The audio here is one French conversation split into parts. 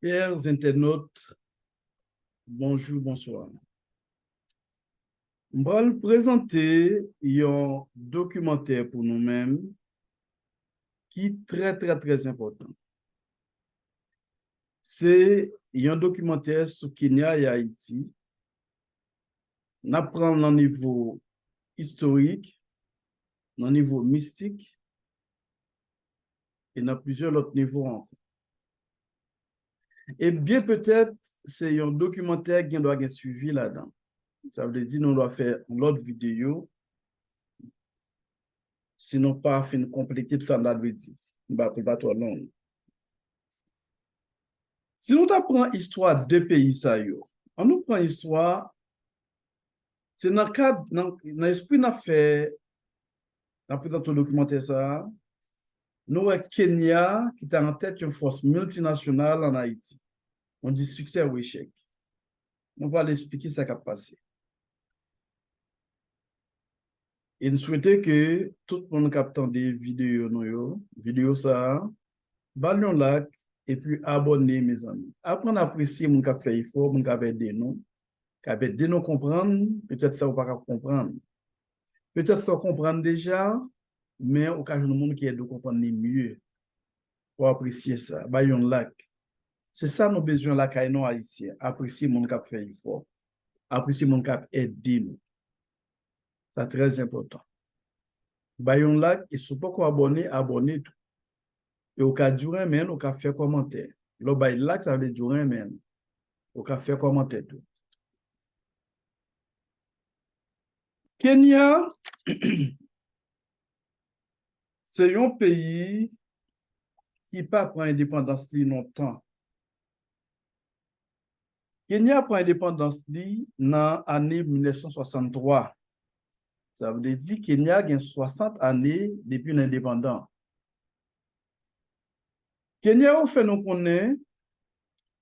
Chers internautes, bonjour, bonsoir. Je vais vous présenter un documentaire pour nous-mêmes qui est très important. C'est un documentaire sur Kenya et Haïti. On apprend au niveau historique, au niveau mystique et dans plusieurs autres niveaux encore. Et bien peut-être, c'est un documentaire qui doit être suivi là-dedans. Ça veut dire qu'on doit faire l'autre vidéo, sinon pas fin compléter tout ça dans le dire. Pas trop long. Si nous apprenons l'histoire de pays, ça on nous prend l'histoire, c'est dans le cadre, dans l'esprit n'a fait, dans le documentaire ça, nous avons Kenya qui est en tête d'une force multinationale en Haïti. On dit succès ou échec. On va l'expliquer ce qui a passé. Et nous souhaitons que tout le monde capte des vidéos ça, ballon like et puis abonner mes amis. Après on apprécie mon cap fait effort, mon cap aider nous, cap aider nous comprendre, peut-être ça ou pas comprendre. Peut-être ça comprendre déjà, mais au cas où le monde qui aide de comprendre mieux pour apprécier ça, ballon like. C'est ça nos besoins là quand nous haïtiens, apprécier mon cap fait effort, apprécier mon cap aider nous. C'est très important. Bayon like et si vous pas abonné, abonnez tout. Et au cas du remède, au cas faire commentaire. Le bay like, ça veut dire du remède. Au cas faire commentaire tout. Kenya, c'est un pays qui pas prend indépendance longtemps. Kenya prend indépendance dans l'année 1963. Ça veut dire que Kenya a 60 années depuis l'indépendance. Kenya, au fait, nous connaissons,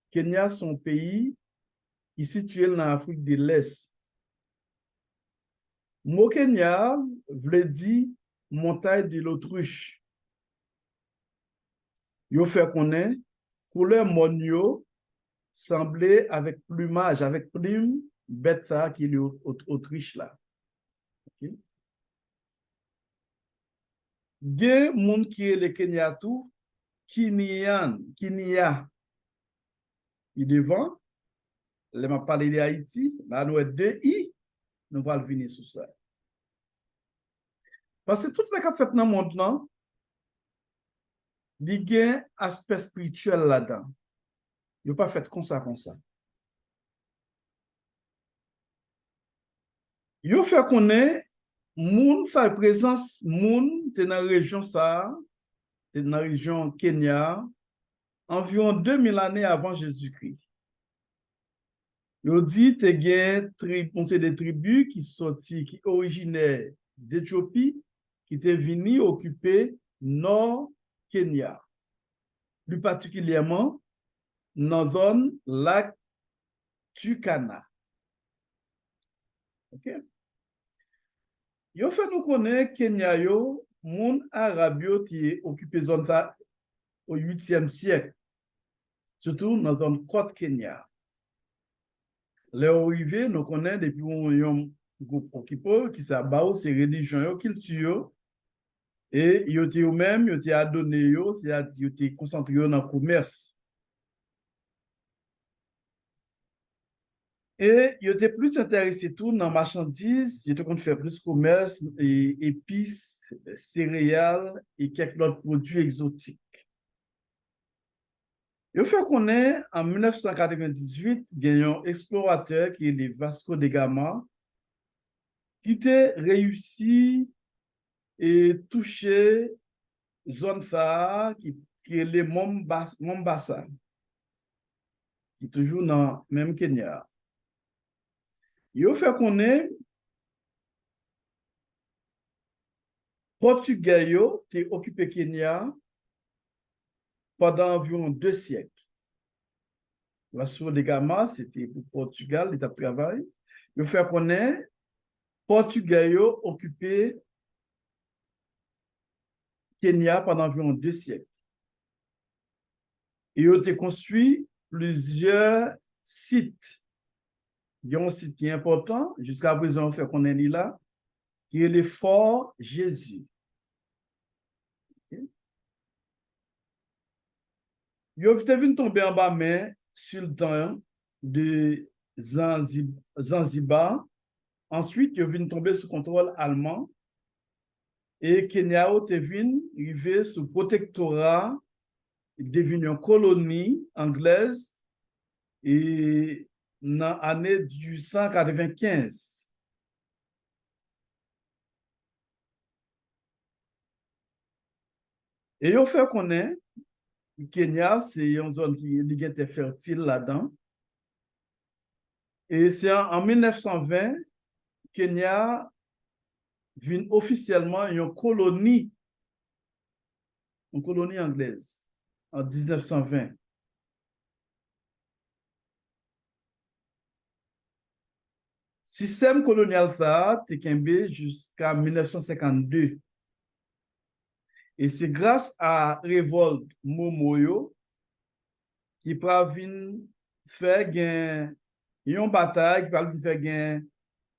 Kenya, son pays qui est situé dans l'Afrique de l'Est. Mot Kenya veut dire montagne de l'autruche. Yo fait connaître couleur monio semblait avec plumage, avec plume, bête ça qui est Autriche là. Okay? Gen moun qui est le Kenya tout, Kenya, il devant, les m'a parlé de Haïti, là nous avons deux I, nous allons venir sur ça. Parce que tout ce qui a fait dans le monde là, il y a un aspect spirituel là-dedans. Il n'a pas fait comme ça, comme ça. Il a fait qu'on est, moun sa présence, moun, dans la région ça, dans la région Kenya, environ 2000 années avant Jésus-Christ. Il dit que il y a des tribus qui sont originaires d'Éthiopie, qui étaient venues occuper nord Kenya. Plus particulièrement, dans la zone lac Turkana. OK? Yo fait nous connaître Kenya yo, moun Arabio qui occupé zone ça au 8e siècle. Surtout dans la zone côte Kenya. Les arrivés nous connaissons depuis un groupe occupé qui s'abat c'est religion culture et yo te même yo te adonné yo c'est yo te concentré dans le commerce. Et ils étaient plus intéressés tout dans marchandises, ils étaient faire plus commerce, et épices, céréales et quelques autres produits exotiques. Il faut qu'on ait en 1998, il y a un explorateur qui est le Vasco da Gama, qui a réussi et touché zone ça qui est le Mombasa, qui est toujours dans le même Kenya. Il fait qu'on est Portugais qui a occupé Kenya pendant environ 2 siècles. Vasco da Gama, c'était pour Portugal, l'état de travail. Il fait qu'on est Portugais occupé Kenya pendant environ 2 siècles. Et il a construit plusieurs sites. Il y a un site qui est important, jusqu'à présent, on fait qu'on est là, qui est le Fort Jésus. Okay? Il a vu tomber en bas, mais sultan de Zanzibar. Ensuite, il a vu tomber sous contrôle allemand. Et Kenya est venu arriver sous protectorat, devenu une colonie anglaise et dans l'année 1895. Et au fait qu'on est, Kenya, c'est une zone qui est fertile là-dedans. Et c'est en 1920, Kenya vient officiellement une colonie anglaise, en 1920. Système colonial ça, Tekembe jusqu'à 1952. Et c'est grâce à révolte Momoyo qui parvient faire une bataille, qui parvient faire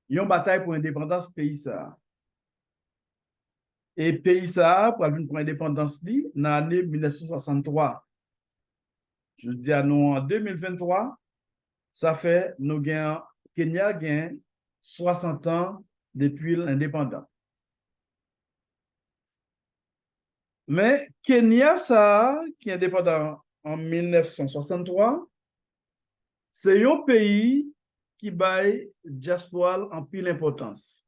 une bataille pour l'indépendance pays ça. Et pays ça, parvient pour l'indépendance dans l'année 1963. Je dis à nous en 2023, ça fait nous gagnons Kenya gagne 60 ans depuis l'indépendance. Mais Kenya, ça, qui est indépendant en 1963, c'est un pays qui baille diaspora en pile importance.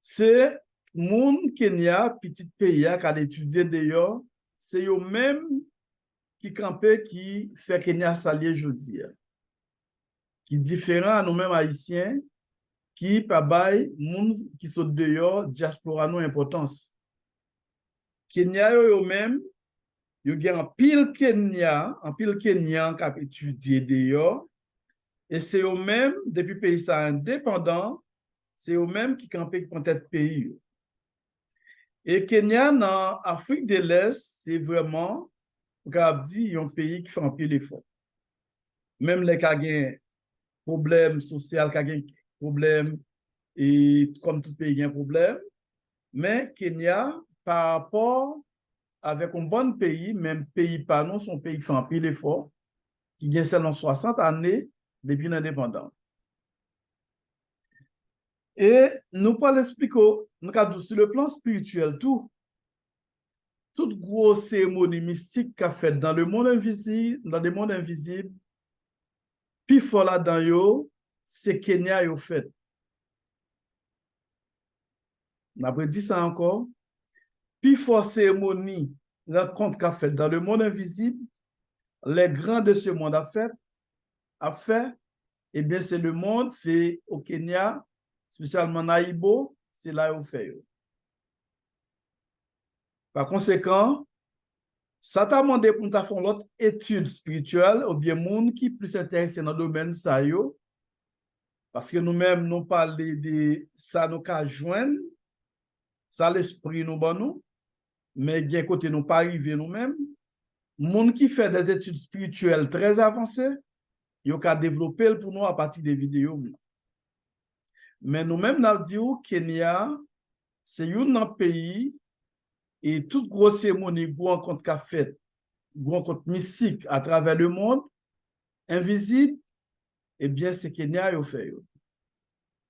C'est mon Kenya, petit pays, qui a étudié d'ailleurs, c'est eux même qui campait qui fait Kenya s'allier aujourd'hui. Qui est différent à nous-mêmes haïtiens, qui pas baille moun qui sont dehors, diaspora nous importance. Kenya eux même, il y a un pile Kenyan qui a étudié d'ailleurs, et c'est eux-mêmes, depuis le pays ça indépendant, c'est eux-mêmes qui campent pour tête pays. Et Kenya, dans l'Afrique de l'Est, c'est vraiment, un pays qui fait un pile effort. Même les cas qui problème social, qui a problème, et comme tout pays a un problème, mais Kenya, par rapport avec un bon pays, même pays pas nous, son pays qui fait un pile effort, qui a seulement 60 années depuis l'indépendance. Et nous pas l'expliquer, sur le plan spirituel, toute grosse cérémonie mystique qu'a fait dans le monde invisible, dans le monde invisible, puis fort là-dedans yo, c'est Kenya yo fait. On a dit ça encore. Puis fort cérémonie, rencontre qu'a fait dans le monde invisible, les grands de ce monde a fait, eh bien c'est le monde, c'est au Kenya, spécialement Naïbo, c'est là où fait. Par conséquent, ça t'a demandé pour nous faire l'autre étude spirituelle ou bien monde qui plus intéressé dans le domaine ça yo, parce que nous-mêmes nous parlons de ça nous qu'à joindre, ça l'esprit nous bon nous, mais bien côté nous pas arriver nous-mêmes. Monde qui fait des études spirituelles très avancées, yo qu'à développer pour nous à partir des vidéos. Mais nous-mêmes nous disons Kenya, c'est un pays et toute grosse cérémonie, gros rencontre qu'a fait, gros rencontre mystique à travers le monde, invisible, eh bien, c'est Kenya qui fait,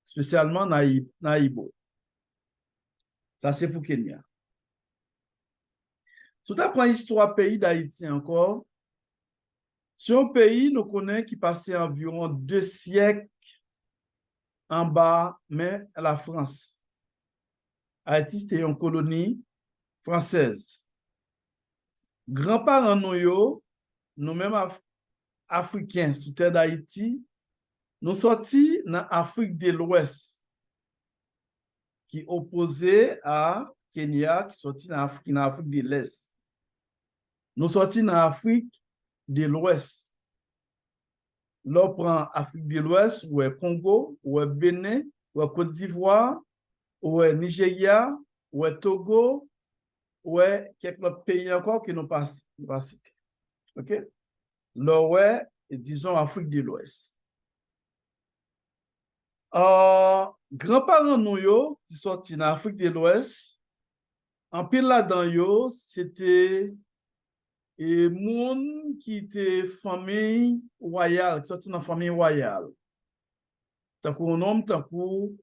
spécialement Naïbo. Ça, c'est pour Kenya. Si tu apprends l'histoire pays d'Haïti encore, c'est un pays, nous connaissons, qui passait environ 2 siècles en bas, mais à la France. Haïti, c'était une colonie française. Grands-parents nous-mêmes Africains, sous terre d'Haïti, nous sortis dans l'Afrique de l'Ouest, qui opposait à Kenya, qui sortit dans l'Afrique de l'Est. Nous sortis dans l'Afrique de l'Ouest. Là, on prend Afrique de l'Ouest, ou Congo, ou Bénin, ou Côte d'Ivoire, ou Nigeria, ou Togo, ou quelques autres pays encore qui n'ont pas cité. OK? l'ouest, et disons Afrique de l'Ouest. Grands-parents nous yo, qui sorti dans Afrique de l'Ouest, en pile là-dedans yo, c'était et moun qui était famille royale, qui sorti dans famille royale. Tant qu'on homme, tant qu'on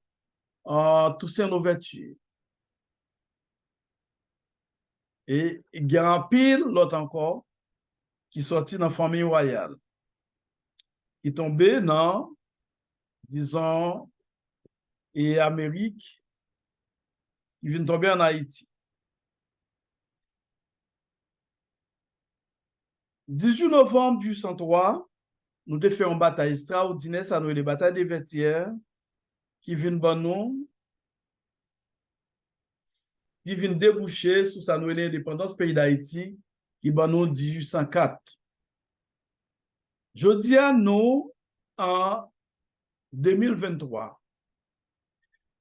Toussaint Louverture. Et il y a un pile l'autre encore qui sorti dans famille royale. Qui tombé dans, disons, et Amérique, qui vient tomber en Haïti. 18 novembre 1803, nous avons fait une bataille extraordinaire, ça nous est les batailles des Vertières, qui viennent qui viennent déboucher sur sa nouvelle indépendance pays d'Haïti, qui ban nous 1804. Je dis à nous en 2023.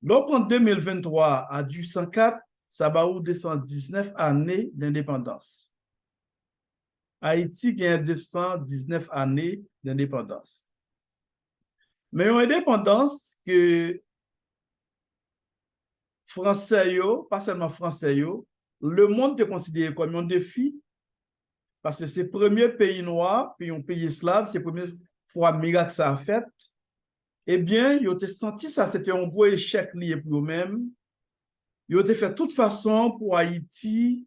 Donc en 2023 à 1804, ça va ou 219 années d'indépendance. Haïti a 219 années d'indépendance. Mais une indépendance que Français, pas seulement Français, le monde est considéré comme un défi parce que c'est le premier pays noir, puis un pays slave, c'est la première fois miracle ça a fait. Eh bien, ils ont senti ça, c'était un gros échec lié pour eux-mêmes. Ils ont fait de toute façon pour Haïti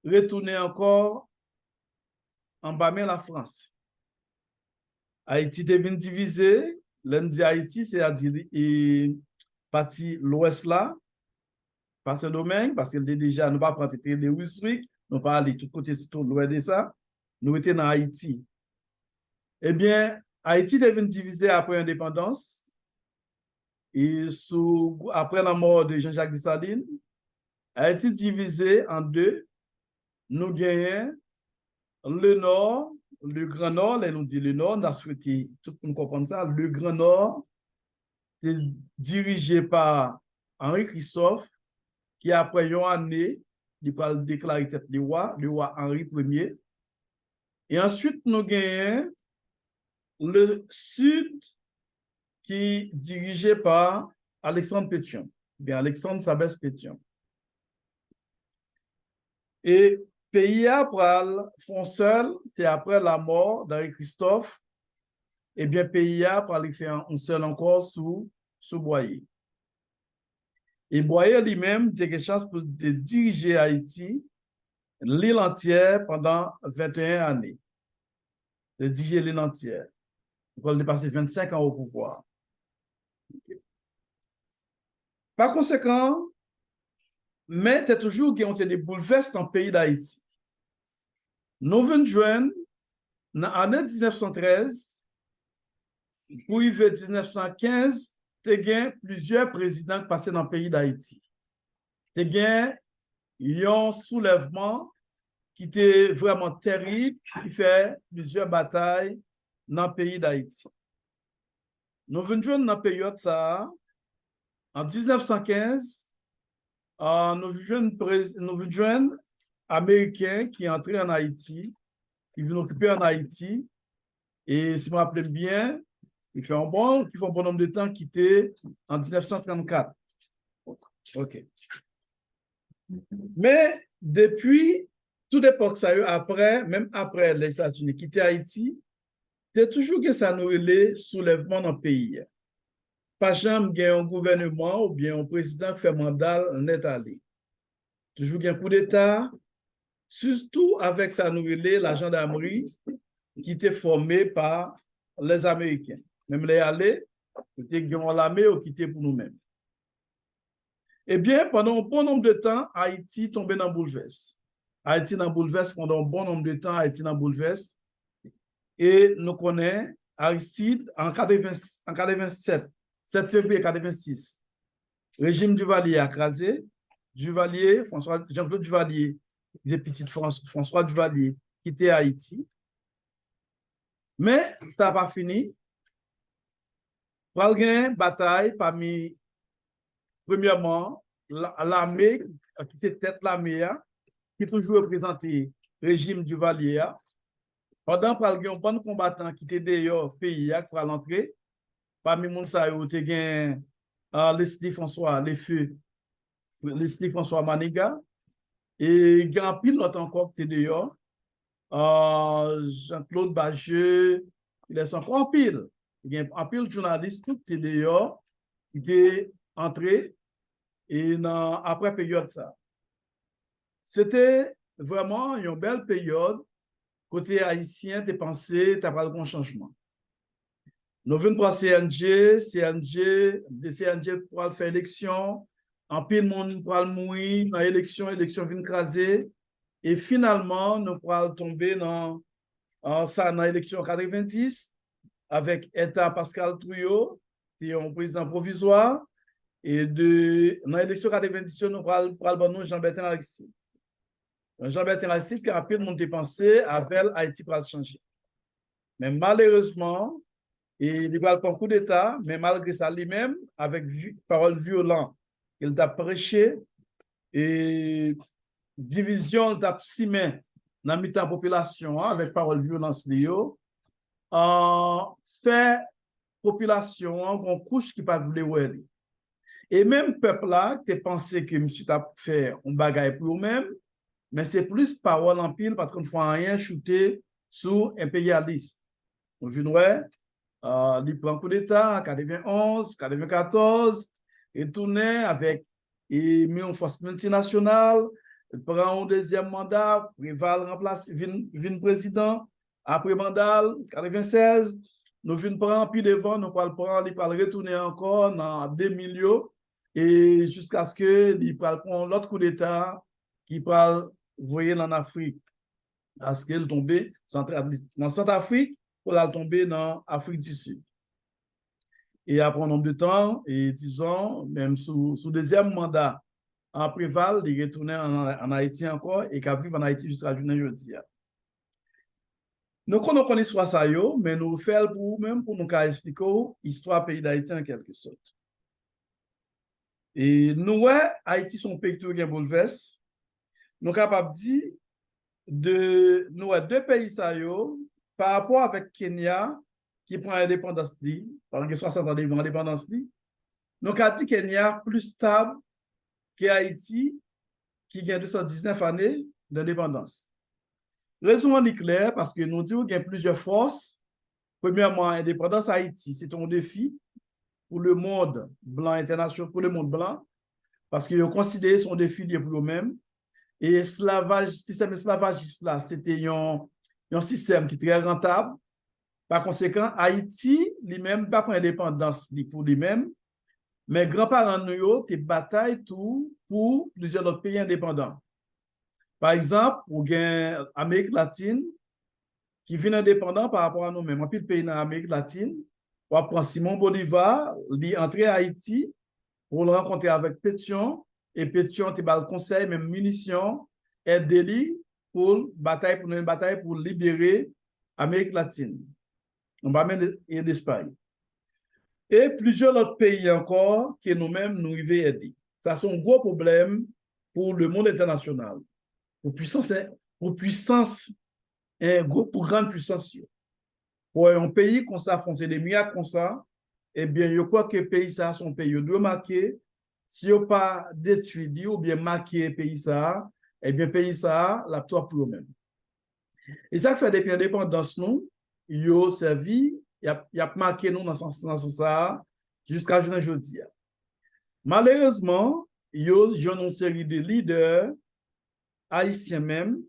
retourner encore en bas de la France. Haïti devient divisé. L'un Haïti, c'est-à-dire partie l'ouest là, pas ce domaine, parce que déjà, nous pas prendre les Wiswick, nous pas aller tout côté, tout loin de ça. Nous étions dans Haïti. Eh bien, Haïti devient divisé après l'indépendance. Et après la mort de Jean-Jacques Dessalines, Haïti divisé en deux. Nous gagnons le nord, le Grand Nord, là nous dit le nord, on a souhaité tout le monde comprendre ça. Le Grand Nord est dirigé par Henri Christophe, qui après une année, il va déclarer tête le roi Henri Ier. Et ensuite, nous gagnons le sud qui est dirigé par Alexandre Pétion, bien Alexandre Sabès Pétion. Et pays après font seul, et après la mort d'Henri Christophe, et bien pays après aller faire un seul encore sous Boyer. Et Boyer lui-même a eu chance de diriger Haïti, l'île entière pendant 21 années. De diriger l'île entière. Il a passé 25 ans au pouvoir. Par conséquent, mais il y a toujours des bouleversements dans le pays d'Haïti. Nous venons de joindre, dans l'année 1913, pour y 1915, il y a plusieurs présidents qui passaient dans le pays d'Haïti. Il y a un soulèvement qui était vraiment terrible, qui fait plusieurs batailles dans le pays d'Haïti. Nous venons de joindre dans la période ça, en 1915, nous venons de joindre Américains qui est entré en Haïti, qui viennent occuper en Haïti. Et si je me rappelle bien, ils font un bon nombre de temps quitté en 1934. OK. Mais depuis toute époque, ça a eu après, même après les États-Unis quitter Haïti, c'est toujours que ça nous relève soulèvement dans le pays. Pas jamais un gouvernement ou bien un président qui fait mandat net allé. Toujours un coup d'État, surtout avec sa nouvelle la gendarmerie qui était formée par les Américains. Même les allés, c'était l'armée ou qui était pour nous-mêmes. Eh bien, pendant un bon nombre de temps, Haïti tombait dans le bouleverse. Haïti dans le bouleverse pendant un bon nombre de temps, Haïti dans le bouleverse. Et nous connaissons Aristide en 87, 7 février 86. Régime Duvalier a crasé. Duvalier, Jean-Claude Duvalier, des petites François Duvalier, qui était à Haïti. Mais ça n'a pas fini. Il y a une bataille parmi, premièrement, l'armée, qui c'est tête l'armée, qui toujours représenté le régime Duvalier. Pendant qu'il y a un bon combattant qui était d'ailleurs pays pour l'entrée, parmi les gens qui étaient Leslie François, Leslie François Maniga, et il y a un pilote encore qui était d'ailleurs, Jean-Claude Bageux, il est encore en pile. Il y a un pile journaliste qui était d'ailleurs, qui est entré et après période ça. C'était vraiment une belle période. Côté haïtien, tu pensé, tu as pas de changement. Nous venons pour CNG pour faire élection, en pile monde pour mourir, dans l'élection vient craser, et finalement, nous pourrons tomber dans l'élection 90 avec État Pascal Trouillot, qui est un président provisoire, et dans l'élection 90, nous pourrons Jean-Bertin Aristide. Jean-Bertin Aristide qui a rapidement dépensé avec Haïti pour changer. Mais malheureusement, il va prendre un coup d'État, mais malgré ça, lui-même, avec parole violente, il a prêché et division de dans la population avec parole violence fait population en couche qui pas voulu. Et même peuple là, tu pensé que monsieur t'a fait un bagage pour eux-mêmes, mais c'est plus parole en pile parce qu'on ne fait rien shooter sous impérialiste. On vient il prend coup d'État en 91, 94, il tourne avec une force multinationale, il prend un deuxième mandat, Préval remplace, vient président, après mandat, 96, nous venons prendre puis devant, nous allons prendre, il va retourner encore dans 2000 et jusqu'à ce que il prend l'autre coup d'État qui va voyer en Afrique, à ce qu'il tombe dans Centrafrique pour la tomber dans l'Afrique du Sud. Et après un nombre de temps, et disons, même sous deuxième mandat, en Préval, il retourne en Haïti encore et qu'il vit en Haïti jusqu'à aujourd'hui. Nous connaissons l'histoire ça, mais nous faisons pour même pour nous expliquer l'histoire du pays d'Haïti en quelque sorte. Et nous, Haïti, son pays qui est bouleversé. Nous sommes capables de dire nous deux pays ça, par rapport avec Kenya, qui prend l'indépendance, par exemple 60 ans d'indépendance, nous avons dit Kenya plus stable que Haïti, qui gagne 219 années d'indépendance. Raison est claire parce que nous disons qu'il y a plusieurs forces. Premièrement, l'indépendance Haïti, c'est un défi pour le monde blanc international, pour le monde blanc, parce qu'ils ont considéré son défi pour eux-mêmes. Et le système esclavagiste là, c'était un système qui est très rentable. Par conséquent, Haïti, lui-même, pas pour l'indépendance pour lui-même, mais grands-parents nous ont bataille tout pour plusieurs autres pays indépendants. Par exemple, pour l'Amérique latine, qui vient indépendant par rapport à nous-mêmes. Un peu de pays dans l'Amérique latine, on prend Simon Bolivar, il est entré à Haïti pour le rencontrer avec Pétion, et Pétion te bat le conseil, même munitions, aide pour une bataille pour libérer l'Amérique latine. On va même l'Espagne. Et plusieurs autres pays encore que nous-mêmes nous y aider. Ça, c'est un gros problème pour le monde international. Pour grande puissance. Pour un pays comme ça, foncer des milliards comme ça, eh bien, je crois que le pays ça, son pays, il doit marquer, si on pas détruit ou bien marquer le pays ça, eh bien, le pays ça, la toi pour eux-mêmes. Et ça fait depuis l'indépendance, nous, il a servi, il a marqué nous dans ce sens ça, jusqu'à aujourd'hui. Malheureusement, il y a une série de leaders haïtiens même,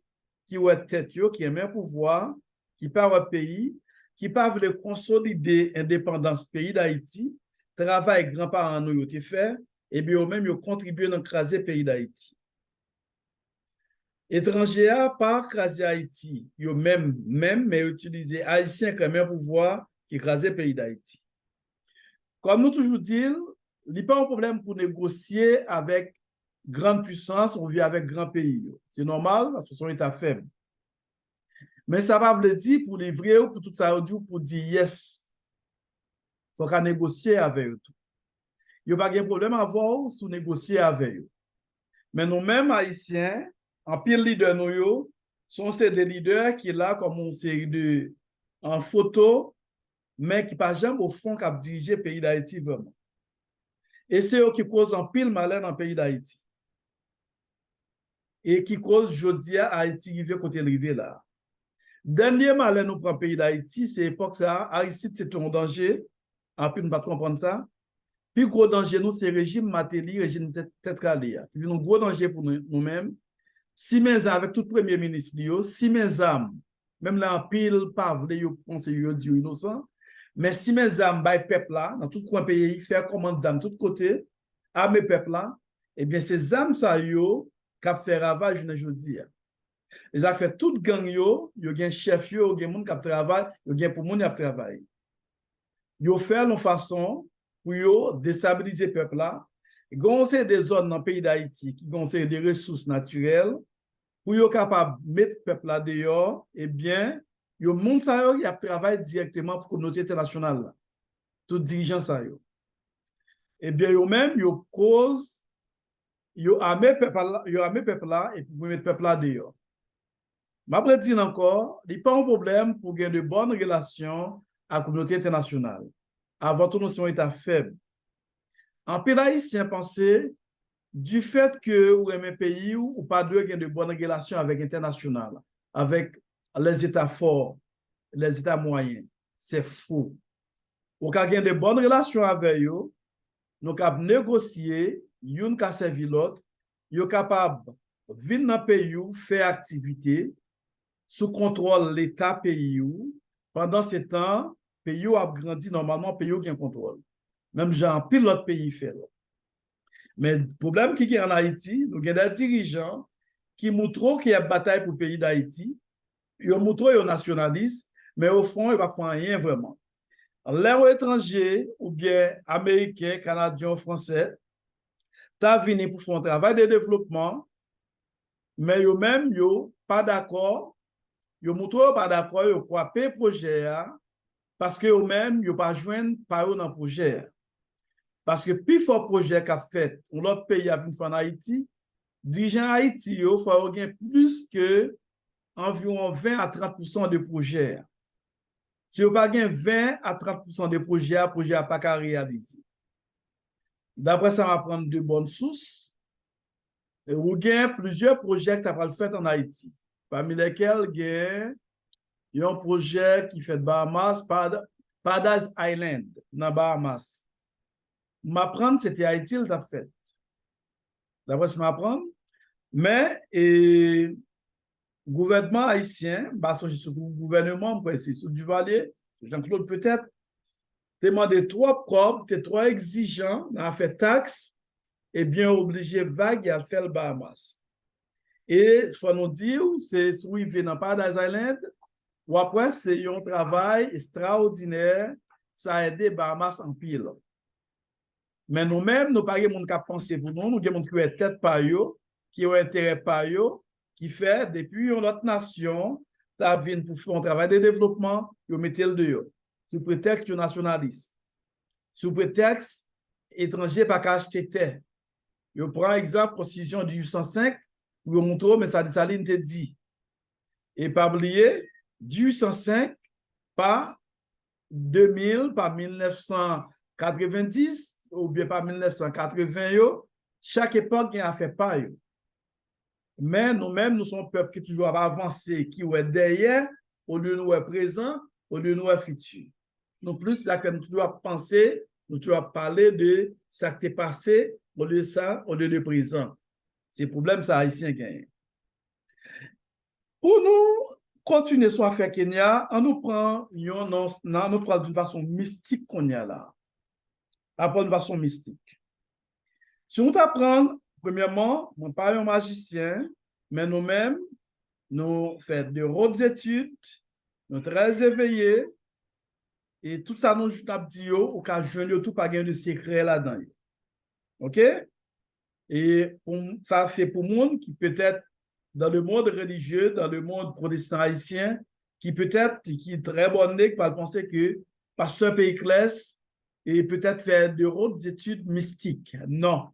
qui ont tête, qui aiment le pouvoir, qui parlent au pays, qui peuvent le consolider l'indépendance du pays d'Haïti, travail que grands-parents nous ont fait, et bien eux-mêmes ils ont contribué à écraser le pays d'Haïti. Étrangers pas écraser Haïti, ils ont même, mais utilisé Haïtiens comme un pouvoir qui écrase le pays d'Haïti. Comme nous toujours disons, il n'y a pas un problème pour négocier avec grande puissance, on vit avec grand pays. C'est normal parce que c'est un État faible. Mais ça va vous dire pour les vrais ou pour tout ça, pour dire yes. Il faut qu'on négocie avec eux. Il n'y a pas de problème à voir si négocier avec eux. Mais nous-mêmes, Haïtiens, en pire leader, nous, sont ces des leaders qui là comme une série de en photo, mais qui pas jamais au fond qui dirigé le pays d'Haïti vraiment. Et c'est eux qui causent un pile malheur dans le pays d'Haïti. Et qui cause aujourd'hui à Haïti qui vient côté rivé là. Dernier malheur nous prend le pays d'Haïti, c'est l'époque ça, Aristide c'est un danger, en plus nous ne pas comprendre ça. Puis gros danger nous c'est régime Matéli, régime Tetralia. Puis un gros danger pour nous-mêmes. Si mes avec tout premier ministre, si mes âmes, même là en pile pas voulu conseiller Dieu innocent, mais si mes âmes by peuple là, dans tout coin pays, faire commande d'âmes de tous côtés, à mes peuples là, eh bien ces âmes ça yo cap fait ravage aujourd'hui. Ils ont fait toute gang yo gen chef yo gen moun k'ap travail, yo gen pour moun y ap travail. Yo fait une façon pour yo déstabiliser peuple là. Gon c'est des zones dans le pays d'Haïti qui ont des ressources naturelles pour yo capable mettre peuple là dehors, eh bien, yo moun sa yo y a travail directement pour la communauté internationale là. Tout dirigeant ça yo. Eh bien, yo même yo cause yo armé peuple là et pour mettre peuple là dehors. M'après dire encore, il n'y a pas un problème pour gagner de bonnes relations à la communauté internationale. Avant tout, nous sommes un État faible. En pays haïtien, pensez, du fait que vous aimez un pays ou pas de bonnes relations avec l'international, avec les États forts, les États moyens, c'est faux. Ou quand de bonnes relations avec eux, nous sommes négocier, une qui servi l'autre, nous sommes capables de venir dans le pays, faire activité, sous contrôle l'État pays. Pendant ce temps, le pays a grandi normalement, le pays a un contrôle. Même genre, pile l'autre pays fait. Mais le problème qui est en Haïti, nous avons des dirigeants qui montrent qu'il y a une bataille pour le pays d'Haïti. Ils montrent qu'ils sont nationalistes, mais au fond, ils ne font rien vraiment. L'air étranger, ou bien américain, canadien, français, t'as venu pour faire un travail de développement, mais eux-mêmes, ils sont pas d'accord. Ils montrent pas d'accord, ils croient pas projet parce que eux-mêmes, ils pas joindre par eux dans le projet. Parce que plus fort projet qu'a fait, l'autre pays a vu en Haïti, dirigeant Haïti, il faut gagner plus que environ 20 à 30% de projets. Si vous pas 20 à 30% de projets, le projet n'a pas qu'à réaliser. D'après ça, on va prendre de bonnes sources. Vous avez plusieurs projets qui ont fait en Haïti, parmi lesquels il y a un projet qui fait de Bahamas, Paradise Island, dans Bahamas. M'apprendre, c'était Haïti, il a fait. D'après ce que m'apprendre. Mais, le gouvernement haïtien, le gouvernement, c'est sous Duvalier, Jean-Claude peut-être, demandé trop propre, trop exigeant, a fait taxe, et bien obligé vague à faire le Bahamas. Et, il faut nous dire, c'est soulevé dans Paradise Island, ou après, c'est un travail extraordinaire, ça a aidé Bahamas en pile. Mais nous-mêmes, nous n'avons pas de monde qui pense pour nous, nous avons des gens qui ont tête par eux, qui ont intérêt par eux, qui fait depuis notre nation, la vie pour faire un travail de développement, ils mettent le dehors. Sous prétexte de nationaliste. Sous prétexte étranger pas qu'à acheter terre. Je prends exemple, constitution du 805, où on montre, mais ça ligne te dit. Et pas oublier, du 805, pas 2000, pas 1990, ou bien pas 1980, chaque époque a fait pas. Mais nous-mêmes, nous sommes un peuple qui toujours avancé, qui est derrière, au lieu de nous être présent, au lieu de nous être futur. Nous plus, là que nous toujours penser, nous toujours parler de ce qui est passé, au lieu de ça, au lieu de présent. C'est le problème, ça, haïtien gagne. Pour nous continuer sur l'affaire Kenya, on nous prend d'une façon mystique qu'on y a là. Après une façon mystique. Si on t'apprend, premièrement, on pas un magicien, mais nous-mêmes, nous faisons de hautes études, nous sommes très éveillés, et tout ça, nous dit au cas où tout pas de secret là-dedans. OK? Et ça, c'est pour le monde qui peut-être, dans le monde religieux, dans le monde protestant haïtien, qui peut-être, qui est très bonné, qui va penser que pasteur Péclès, et peut-être faire de hautes études mystiques. Non.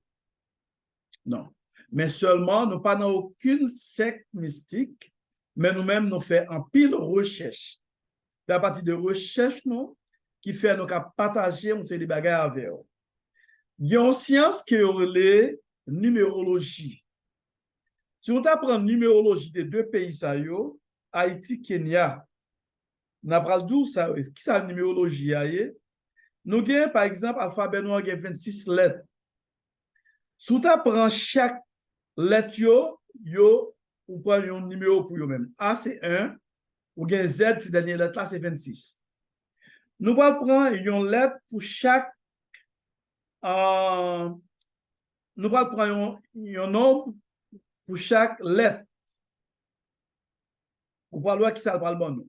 Non. Mais seulement, nous pas dans aucune secte mystique, mais nous-mêmes, nous faisons en pile recherche. C'est à partir de recherche, nous, qui fait nous partager des bagages avec eux. Il y a une science qui est la numérologie. Si on apprend la numérologie des deux pays, Haïti, Kenya, on apprend d'où ça, qui est la numérologie? Nous avons, par exemple, l'alphabet noir qui a 26 lettres. Si on apprend chaque lettre, on prend un numéro pour eux-mêmes. A, c'est 1, ou bien Z, c'est la dernière lettre là, c'est 26. Nous allons prendre une lettre pour chaque. Nous allons prendre un nombre pour chaque lettre. Pour voir qui ça va le bon.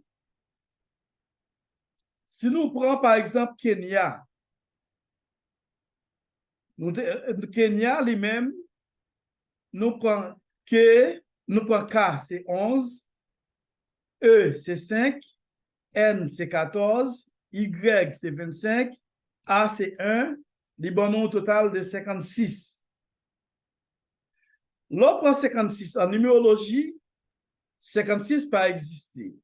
Si nous prenons par exemple Kenya, Kenya lui-même, nous prenons K, c'est 11, E, c'est 5, N, c'est 14, Y, c'est 25, A, c'est 1, les bons nombres total de 56. L'on prend 56 en numérologie, 56 pas exister.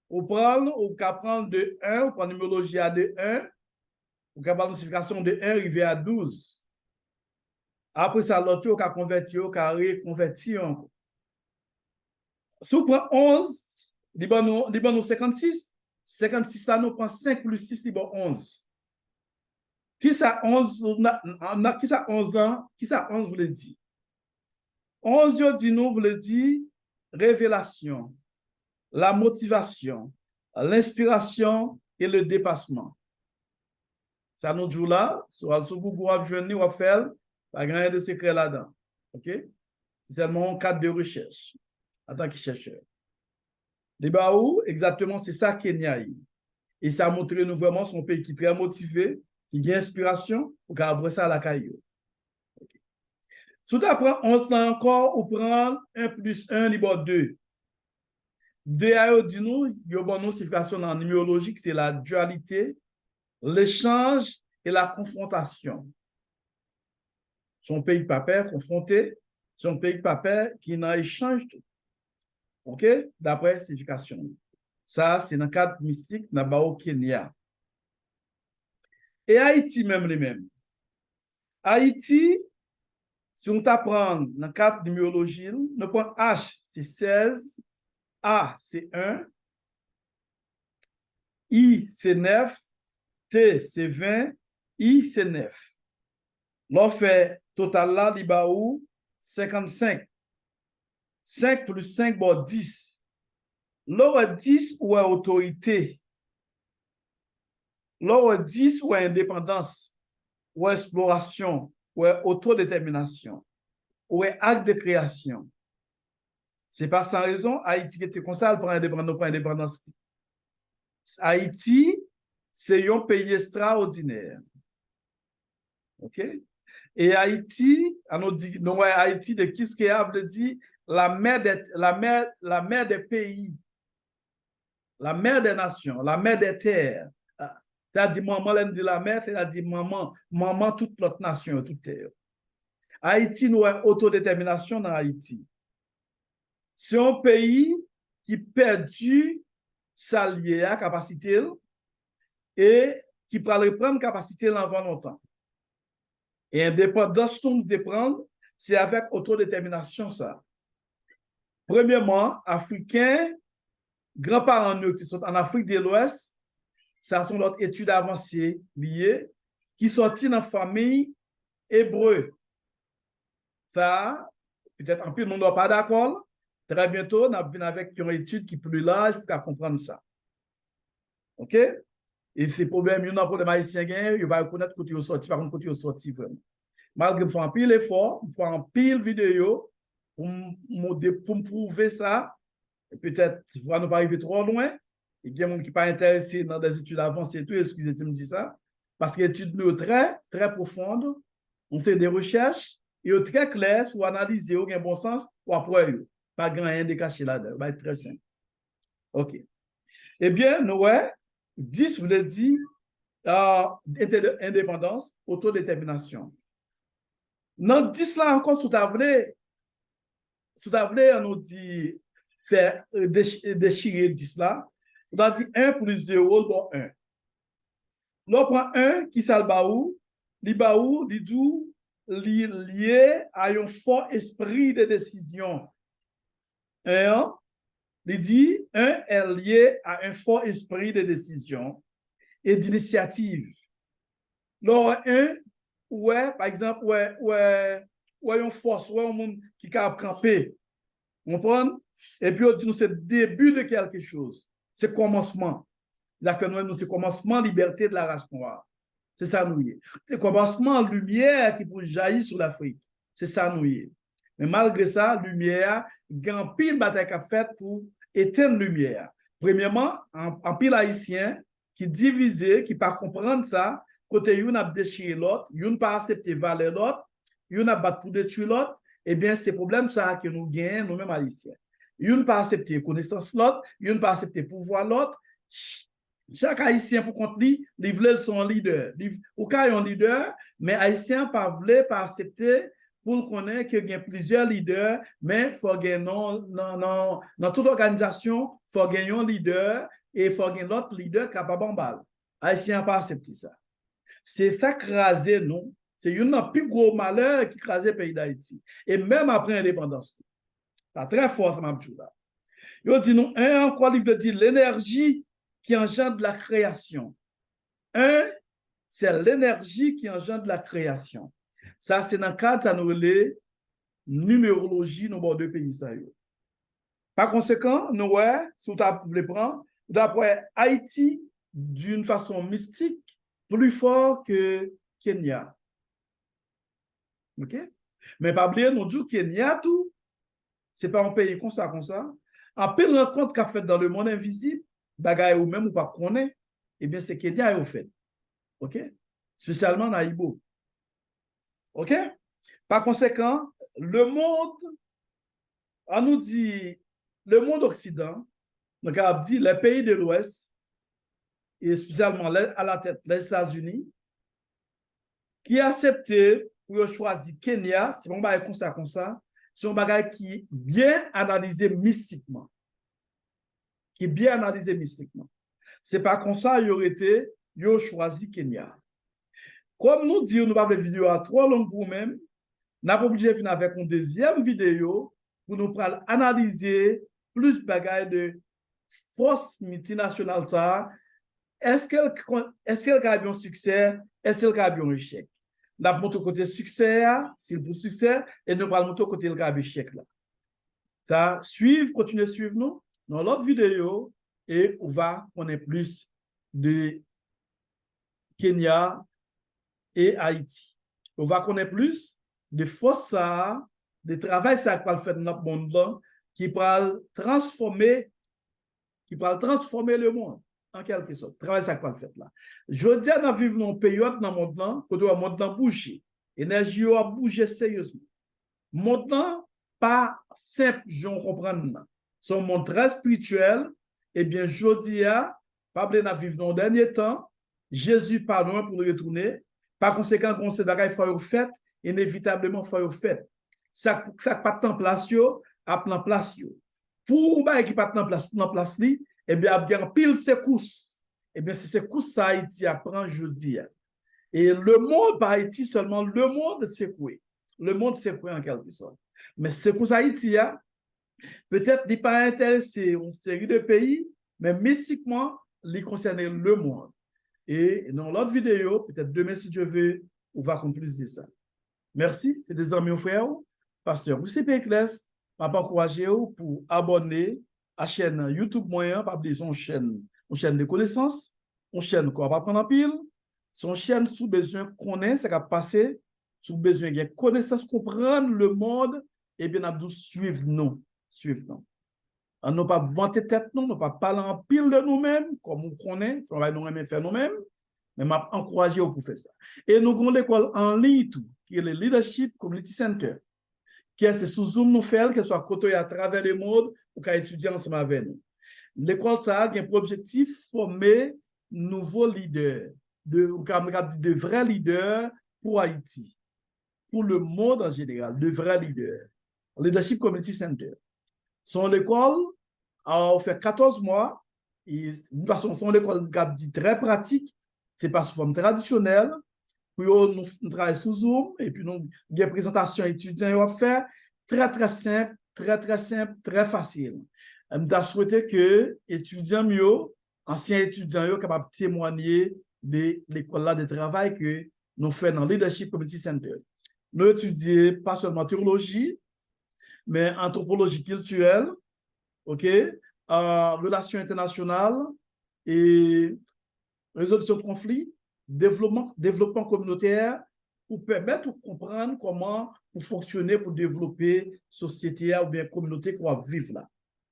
On peut prendre de 1, on prend numérologie à de 1, on peut prendre multiplication de 1 arriver à 12. Après ça, l'autre, on peut convertir au carré, convertir encore. Si on prend 11, il bon 56. 56, ça nous prend 5 plus 6, il bon 11. Qui ça 11, qui ça 11 ans, qui ça 11 voulait dire? 11, dit nous, voulait dire révélation, la motivation, l'inspiration et le dépassement. Ça nous joue là, sur Google, jeune, on va faire, pas grand de secret là-dedans. OK? C'est seulement un cadre de recherche en tant que chercheur. Débat où, exactement, c'est ça Kenya. Et ça a montré nous vraiment son pays qui est très motivé, qui a inspiration, pour qu'après ça, à la caillou. Okay. Si tu apprends 11 encore, ou prendre 1 plus 1, libre 2. 2 a dit nous, il y a une bonne signification en numérologie, c'est la dualité, l'échange et la confrontation. Son pays papa confronté, son pays papa qui n'a échange tout. OK? D'après signification. Ça, c'est dans le cadre mystique, dans le Kenya. Et Haïti même les mêmes. Haïti, si on t'apprend dans le cadre numérologie, le point H, c'est 16, A, c'est 1, I, c'est 9, T, c'est 20, I, c'est 9. L'on fait total là, il va où? 55. 5 plus 5, bon, 10. L'on 10 ou à autorité. L'on 10 ou à indépendance, ou à exploration, ou à autodétermination, ou à acte de création. C'est pas sans raison, Haïti était comme ça, pour indépendance. Haïti, c'est un pays extraordinaire. OK? Et Haïti, on dit, non, Haïti, de qui ce qu'il y a dit, la mère des pays, la mère des nations, la mère des terres. C'est-à-dire, maman, l'aime de la mer, c'est-à-dire, maman, toute notre nation, toute terre. Haïti, nous avons autodétermination dans Haïti. C'est un pays qui perdu sa liée à capacité et qui peut reprendre capacité avant longtemps. Et indépendance, tout de prendre, c'est avec autodétermination ça. Premièrement, Africains, grands-parents qui sont en Afrique de l'Ouest, ça sont d'autres études avancées liées, qui sortent dans la famille hébreu. Ça, peut-être un peu, nous n'sommes pas d'accord. Très bientôt, on va venir avec une étude qui est plus large pour comprendre ça. OK? Et ces problèmes, il y a un problème haïtien, il va reconnaître que tu es sorti, par contre, que tu es sorti vraiment. Malgré que je fais un pile effort, je fais un pile vidéo pour me prouver ça. Peut-être, il ne va pas arriver trop loin. Il y a des gens qui ne sont pas intéressés dans des études avancées et tout, excusez-moi de me dire ça. Parce que l'étude est très, très profonde. On fait des recherches et très claires pour analyser au bon sens ou après. Pas grand rien de caché là-dedans. Ça va être très simple. OK. Eh bien, nous, 10 voulait dire indépendance, autodétermination. Dans 10 là encore, sous tablé, on nous dit faire déchirer 10 là, on a dit 1 plus 0, bon 1. L'on prend 1 qui ça le baou, li dit lié à un fort esprit de décision. 1, il dit 1 est lié à un fort esprit de décision et d'initiative. Lors 1, ouais, par exemple, ouais, une force, ouais, un monde qui a campé. Vous comprenez? Et puis, on dit, c'est le début de quelque chose. C'est commencement. Là, que nous, c'est commencement liberté de la race noire. C'est ça, nous y est. C'est commencement lumière qui peut jaillir sur l'Afrique. C'est ça, nous y est. Mais malgré ça, lumière, il y a un pile bataille qu'a fait pour éteindre lumière. Premièrement, un pile haïtien qui divisé, qui pas comprendre ça, côté yon a déchiré l'autre, yon pas accepté valer l'autre, yon a battu pour détruire l'autre, eh bien, c'est problème ça que nous gagnons, nous-mêmes haïtiens. Yon pas accepté connaissance l'autre, yon pas accepté pouvoir l'autre. Chaque haïtien pour compte lui, il veut son leader. Ou quand il y a un leader, mais haïtien pas voulu pas accepter pour connaître qu'il y a plusieurs leaders, mais il faut gagner dans toute organisation, il faut gagner un leader et il faut gagner l'autre leader capable en balle. Haïtien pas accepté ça. C'est ça crasé nous. C'est un plus gros malheur qui crase le pays d'Haïti. Et même après l'indépendance. C'est très fort, ça m'a dit là. Il dit nous, encore, il dit l'énergie qui engendre la création. C'est l'énergie qui engendre la création. Ça, c'est dans le cadre de la numérologie dans les deux pays. Par conséquent, nous, si vous voulez prendre, d'après Haïti, d'une façon mystique, plus fort que Kenya. OK? Mais pas oublier, nous disons Kenya, tout, c'est pas un pays comme ça. En pile rencontre qu'a fait dans le monde invisible, bagaille ou même ou pas connaît, eh bien, c'est Kenya au fait. OK? Spécialement dans Ibo. OK? Par conséquent, le monde, on nous dit, le monde occident, donc on dit les pays de l'Ouest, et spécialement à la tête les États-Unis, qui a accepté pour choisir Kenya, c'est bon bagage comme ça, c'est un bagage qui est bien analysé mystiquement. Qui est bien analysé mystiquement. C'est pas comme ça, il aurait été, il a choisi Kenya. Comme nous disons, nous avons une vidéo à trop longue pour nous-mêmes, nous avons obligé de finir avec une deuxième vidéo pour nous analyser plus de bagages de force multinationale. Est-ce qu'elle a un succès? Est-ce qu'elle a un échec? Nous avons montré côté succès, s'il pour succès, et nous allons montrer côté échec. Ça, continuez à suivre nous dans l'autre vidéo et on va connaître plus de Kenya et Haïti. On va connaître plus de force, de travail ça va faire dans notre monde qui va transformer le monde en quelque sorte. Travail ça va faire là. Je dis à nous vivre dans une période dans le monde là, quand le monde bouge, l'énergie a bougé sérieusement. Monde pas simple, je comprends. C'est un monde très spirituel. Eh bien, je dis à pas besoin de vivre dans le dernier temps. Jésus pas loin pour nous retourner. Par conséquent, quand on sait qu'il faut faire, inévitablement, il faut faire. Ça pas de temps place, à plan place. Pour qui pas de place, eh bien, il y a pile secousses. Eh bien, c'est secousses ça Haïti apprend jeudi. Et le monde, pas Haïti seulement, le monde secoué. Le monde secoué en quelque sorte. Mais secousse Haïti, peut-être n'est pas intéressé une série de pays, mais mystiquement, il concerne le monde. Et dans l'autre vidéo, peut-être demain, si Dieu veut, on va comprendre plus de ça. Merci, c'est des amis frères, pasteur Roussi Pécles, m'a encouragé pour abonner à la chaîne YouTube moyen, pas oublier son chaîne de connaissances, une chaîne qu'on va prendre en pile, son chaîne sous besoin connaître, ça va passer, sous besoin de connaissance, comprendre le monde, et bien, nous suivre nous. On n'a pas vanté tête, nous, on n'a pas parlé en pile de nous-mêmes, comme on connaît, on va nous faire nous-mêmes, mais m'a encouragé pour faire ça. Et nous avons l'école en ligne, tout, qui est le Leadership Community Center, qui est sous Zoom nous fait, qu'elle soit côtoyée à travers le monde, ou qu'à étudier ensemble avec nous. L'école, ça a pour objectif former nouveaux leaders, de vrais leaders pour Haïti, pour le monde en général, de vrais leaders. Leadership Community Center. Son école a fait 14 mois. Et, de toute façon, son école dit très pratique. C'est pas sous forme traditionnelle. Puis nous travaillons sous Zoom et puis nous avons des présentations étudiants à faire. Très, très simple, très simple, très facile. Je souhaite que les étudiants, anciens étudiants, soient capables de témoigner de l'école de travail que nous faisons dans Leadership Community Center. Nous étudions pas seulement théologie, mais anthropologie culturelle, OK, relations internationales et résolution de conflits, développement communautaire pour permettre de comprendre comment pour fonctionner pour développer société ou bien communauté qu'on va vivre là,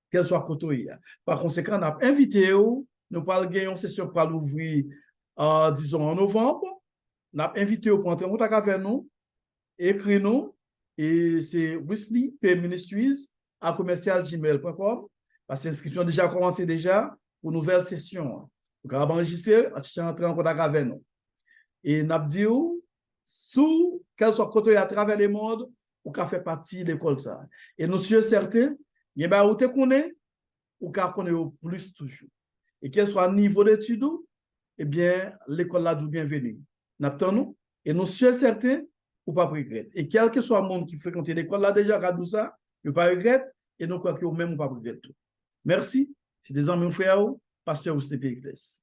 qu'elle soit côté. Par conséquent, on a invité, nous parlons d'une session pour l'ouvrir, disons, en novembre. On a invité pour entrer en contact avec nous, écrire nous, et c'est wesley.ministries@commercialgmail.com parce que l'inscription a déjà commencé déjà pour une nouvelle session. Vous pouvez enregistrer, entrer en contact avec nous. Et nous avons sous quel soit côté à travers le monde, ou qu'a fait partie de l'école ça. Et nous sommes certains, il y a où tu connais, ou qu'a connaît au plus toujours. Et quel soit le niveau d'études, eh bien, l'école là du bienvenue. Nous et nous sommes certains, ou pas regretter. Et quel que soit le monde qui fréquente l'école là déjà, regardez ça, ne pas regretter, et nous croyons que même pas regretter tout. Merci. C'est des amis frères, pasteur Oustépé Iglesias.